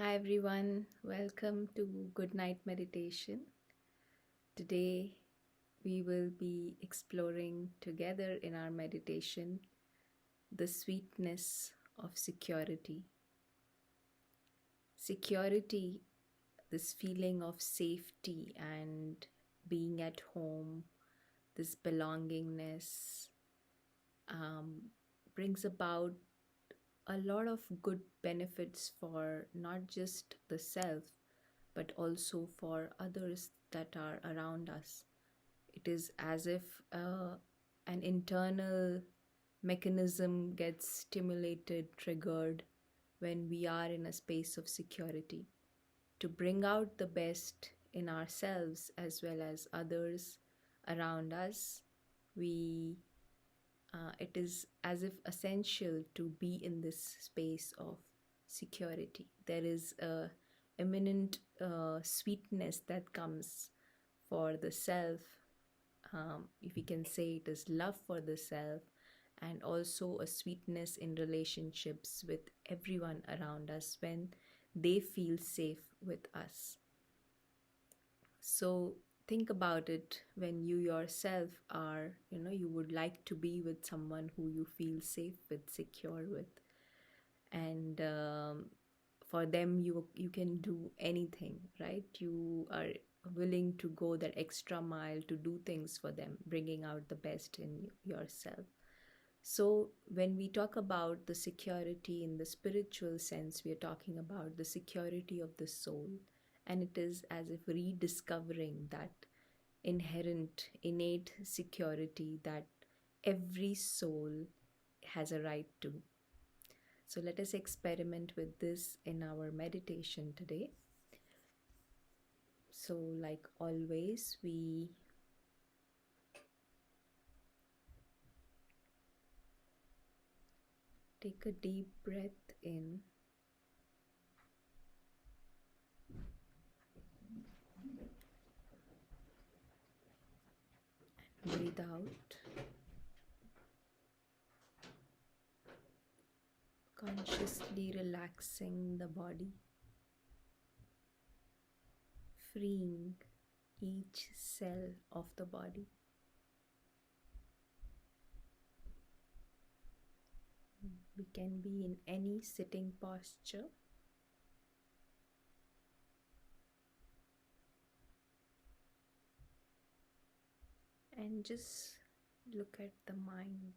Hi everyone, welcome to Good Night Meditation. Today we will be exploring together in our meditation the sweetness of security. Security, this feeling of safety and being at home, this belongingness, um, brings about a lot of good benefits for not just the self but also for others that are around us. It is as if an internal mechanism gets stimulated, triggered when we are in a space of security to bring out the best in ourselves as well as others around us. We it is as if essential to be in this space of security. There is a imminent sweetness that comes for the self. If we can say it is love for the self, and also a sweetness in relationships with everyone around us when they feel safe with us. So think about it when you yourself are, you would like to be with someone who you feel safe with, secure with. And for them, you can do anything, right? You are willing to go that extra mile to do things for them, bringing out the best in yourself. So when we talk about the security in the spiritual sense, we are talking about the security of the soul. And it is as if rediscovering that inherent, innate security that every soul has a right to. So let us experiment with this in our meditation today. So, like always, we take a deep breath in. Breathe out. Consciously relaxing the body, freeing each cell of the body. We can be in any sitting posture. And just look at the mind.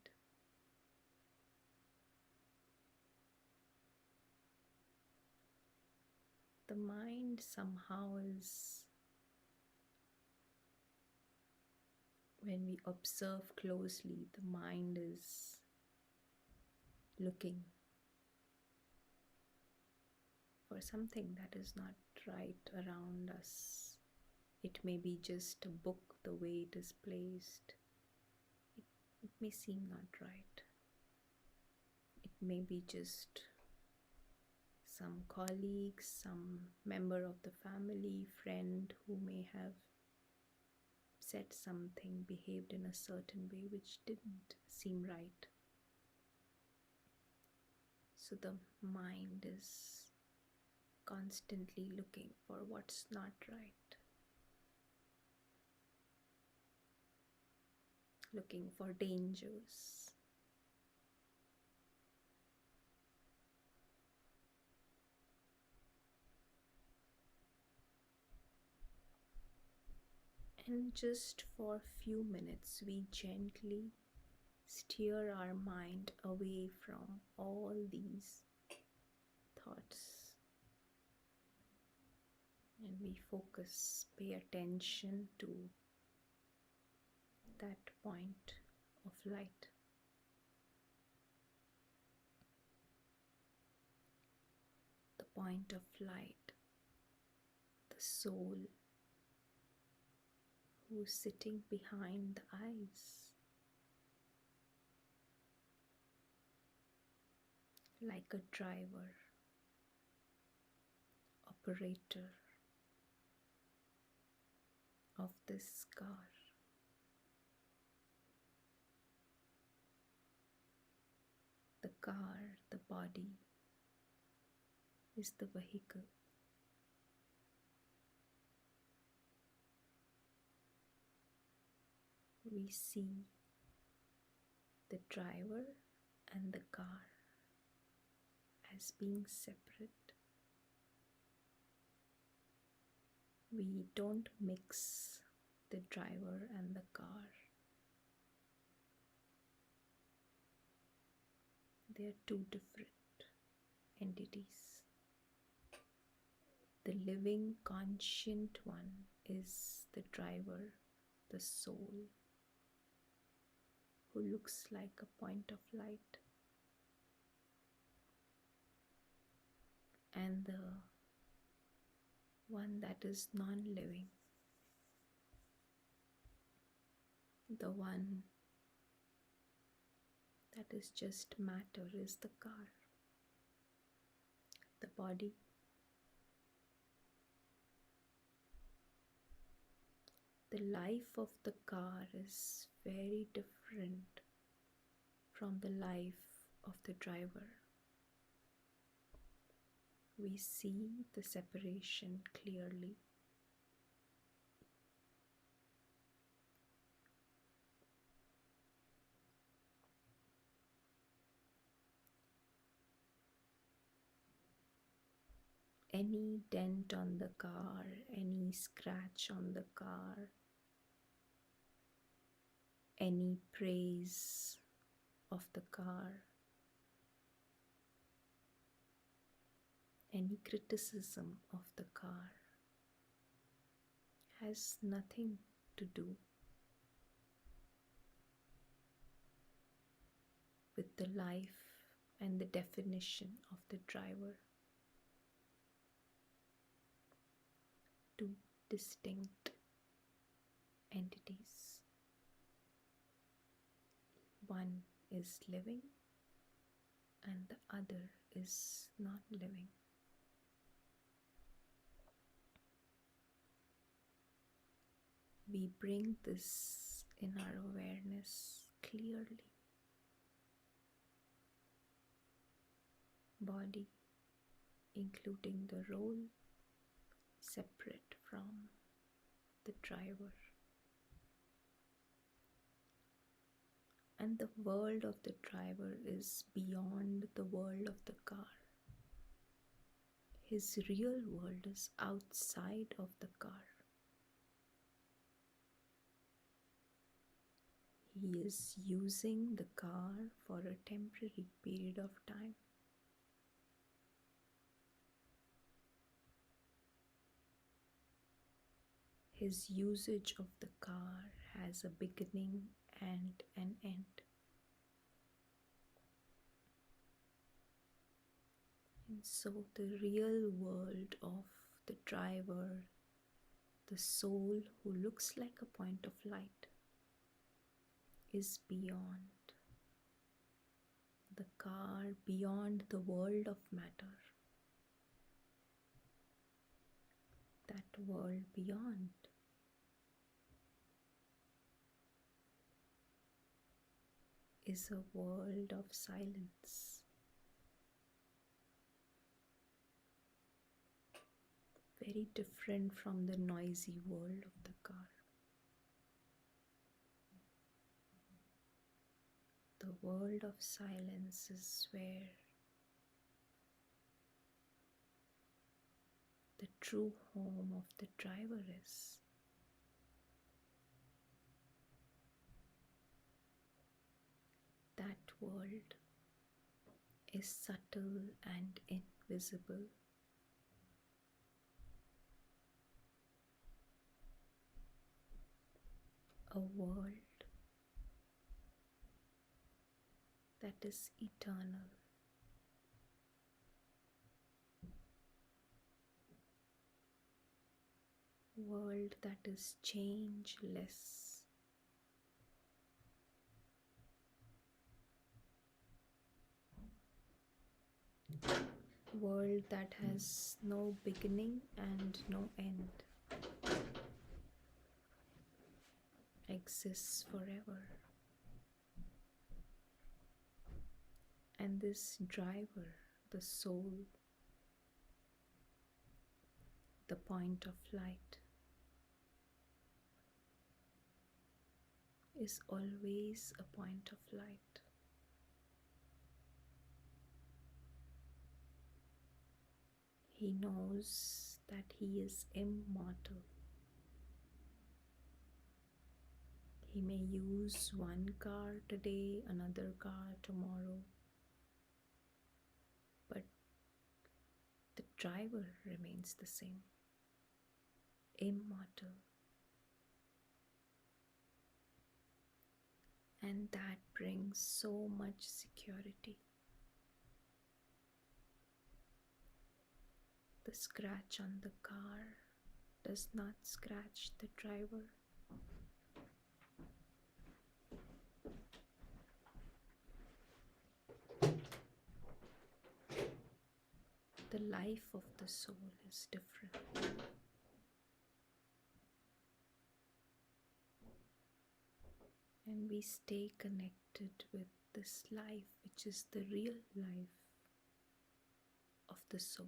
The mind somehow is, when we observe closely, the mind is looking for something that is not right around us. It may be just a book, the way it is placed. It may seem not right. It may be just some colleague, some member of the family, friend who may have said something, behaved in a certain way which didn't seem right. So the mind is constantly looking for what's not right, looking for dangers. And just for a few minutes, we gently steer our mind away from all these thoughts. And we focus, pay attention to that point of light. The point of light, the soul who's sitting behind the eyes, like a driver, operator of this car. The car, the body, is the vehicle. We see the driver and the car as being separate. We don't mix the driver and the car. They are two different entities. The living, conscient one is the driver, the soul, who looks like a point of light. And the one that is non-living, the one that is just matter, is the car, the body. The life of the car is very different from the life of the driver. We see the separation clearly. Any dent on the car, any scratch on the car, any praise of the car, any criticism of the car has nothing to do with the life and the definition of the driver. Two distinct entities. One is living and the other is not living. We bring this in our awareness clearly. Body, including the role, separate from the driver. And the world of the driver is beyond the world of the car. His real world is outside of the car. He is using the car for a temporary period of time. His usage of the car has a beginning and an end. And so the real world of the driver, the soul who looks like a point of light, is beyond the car, beyond the world of matter. That world beyond is a world of silence. Very different from the noisy world of the car. The world of silence is where the true home of the driver is. That world is subtle and invisible. A world that is eternal. World that is changeless. World that has no beginning and no end. Exists forever. And this driver, the soul, the point of light is always a point of light. He knows that he is immortal. He may use one car today, another car tomorrow, but the driver remains the same, immortal. And that brings so much security. The scratch on the car does not scratch the driver. The life of the soul is different. And we stay connected with this life, which is the real life of the soul,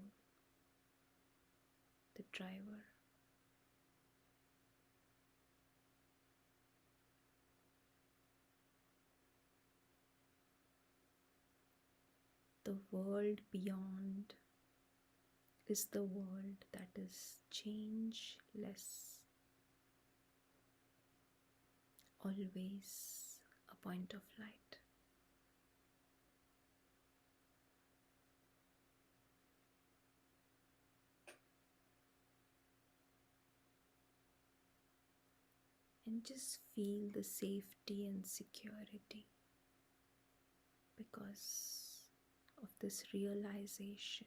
the driver. The world beyond is the world that is changeless, always a point of light. And just feel the safety and security because of this realization.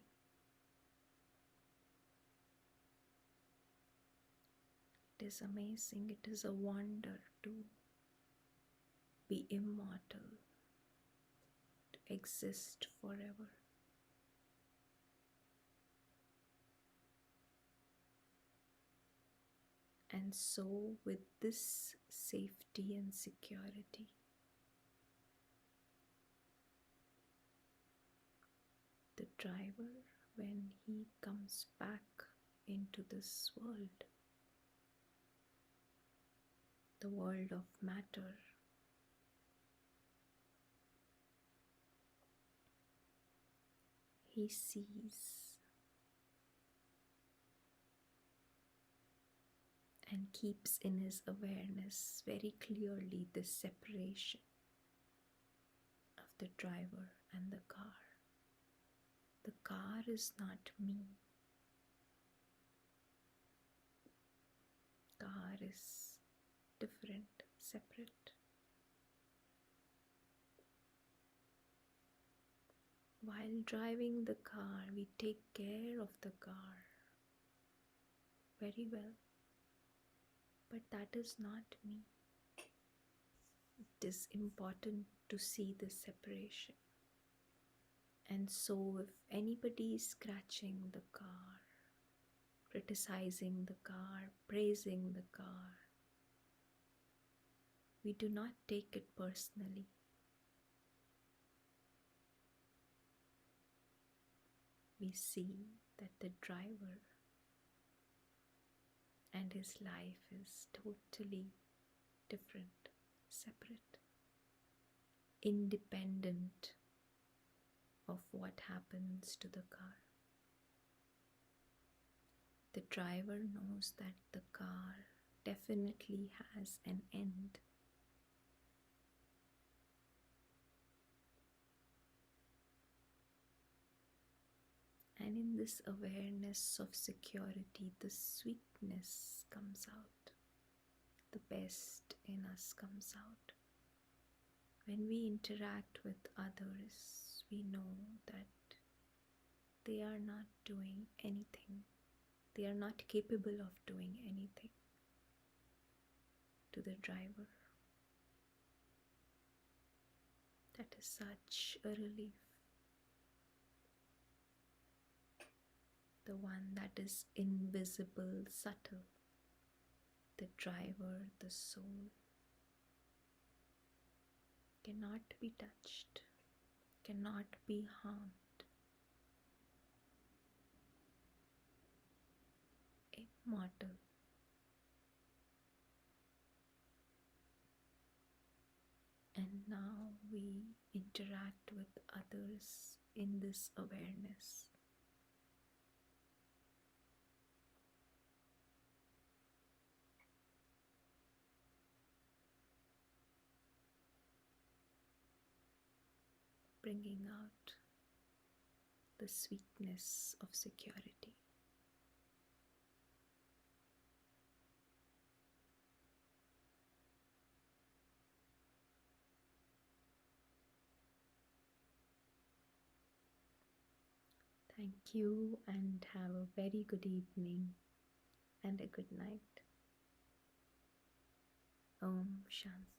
It is amazing, it is a wonder to be immortal, to exist forever. And so, with this safety and security, the driver, when he comes back into this world, the world of matter, he sees and keeps in his awareness very clearly this separation of the driver and the car. The car is not me. Car is different, separate. While driving the car, we take care of the car very well. But that is not me. It is important to see the separation. And so if anybody is scratching the car, criticizing the car, praising the car, we do not take it personally. We see that the driver and his life is totally different, separate, independent of what happens to the car. The driver knows that the car definitely has an end. And in this awareness of security, the sweetness comes out. The best in us comes out. When we interact with others, we know that they are not doing anything. They are not capable of doing anything to the driver. That is such a relief. The one that is invisible, subtle, the driver, the soul, cannot be touched, cannot be harmed. mortal. And now we interact with others in this awareness. Bringing out the sweetness of security. Thank you and have a very good evening and a good night. Om Shanti.